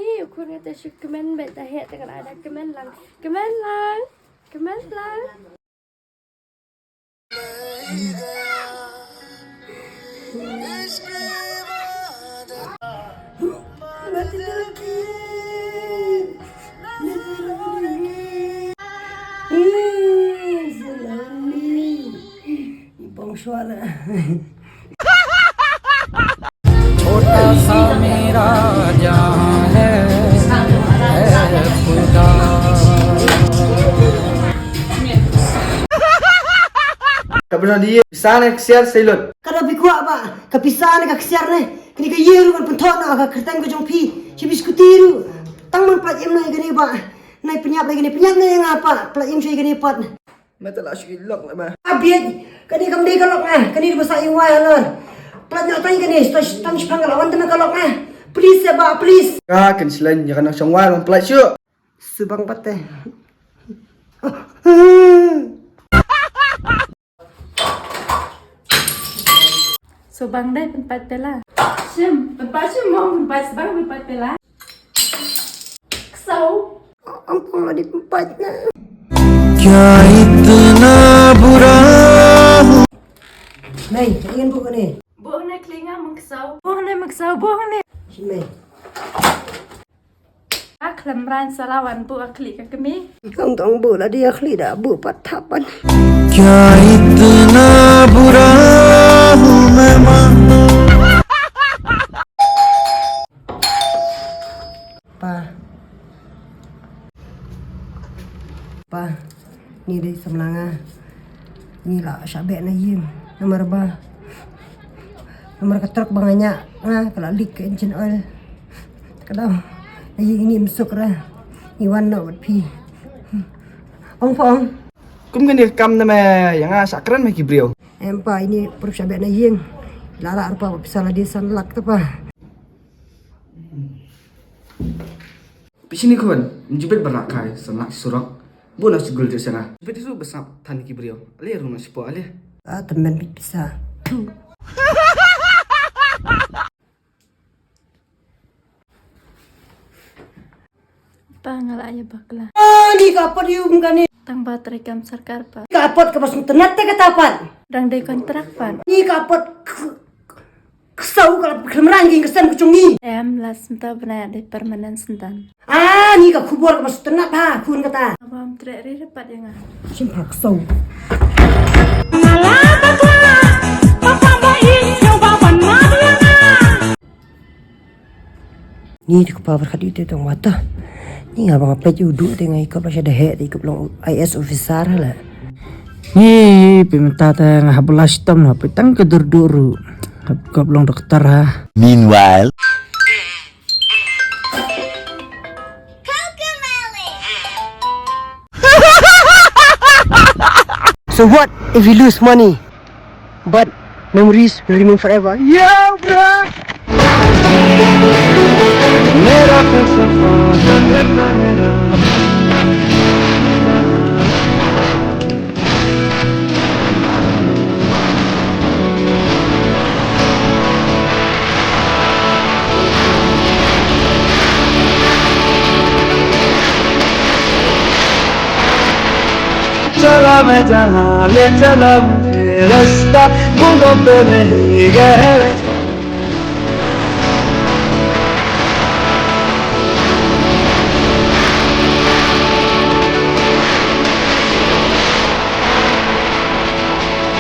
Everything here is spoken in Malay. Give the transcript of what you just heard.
Aku kata kemen beta het dengan ada kemen lang. Kemen lang. Kemen lang. Mati lagi. Selami. Ibang suara. छोटा सा मेरा जहां है खुदा Kapan dia sana kesiar selot. Kada bikuak ba, kapisan ka kesiar ne. Kini ka yeru kan penton ka kertang ko jong pi. Cibis kutiru. Tang man plat em nai gani ba. Nai penyap lagi gani penyap nai ngapa? Plat em sui gani pat. Mata lah syilok lah ba. Abiet, kani kam dei kalok na. Kani basa iwai halon. Plat nak tanya kani, tang spang lawan tan kalok na. Please ya ba, please. Ka kan selain ya kan sangwal on plat syuk. Subang pateh. Subang dai tempat pela. Sim, tempat mau tempat sebang tempat pela. Kesau. Ampun lah di tempatnya. क्या इतना बुरा हूँ Nai, ingin buka ni. Buah na klinga magsau. Buah na magsau, buah na. Sini. Aklam ran salawan bu akli ka kami. Kang tong bu lah dia khli dah bu patapan. क्या इतना बुरा हूँ मैं मानो Pa, ni dari Semlanga. Ni lah syabek na yim. Nomor ba. Nomor ketruk banganya. Kalau leak ke engine oil. Kalau ini masuk lah. Iwan nak buat pi. Ong pong. Kum kan dia kam nama yang sakran maki brio. Empa ini perut syabek na yim. Lara arpa bisa dia sanlak tu pa. Pisini kawan, menjibet berakai senak surak. Bu nasi gul di sana. Jibet itu besar tani ki brio. Ali rumah sipo ali. Teman bisa. Pangal aja bakla. Ni kapot yum kan ni. Tang baterai kam sarkar pa. Kapot ke pas internet te katapan. Dang day kontrak pan. Ni kapot kesau kalau kemerangking kesan kucungi. Las mta bena de permanent sentan. Ni ka kubur ke pas internet ha, kun kata. Abam trek ri dapat yang ah. Simprak kesau. Ni di kepala berkat itu tong mata. Ni abang apa judu tengah ikut pas ada head ikut long IS officer lah. ये पिमता तंग hablas tam na pitang kedurduru kap long dokter ha Meanwhile, So what if you lose money, but memories will remain forever? Yeah, bro. मेरा फलसफा है मेरा चला मैं जहाँ ले चला मुझे रास्ता मुझे पे नहीं गहरे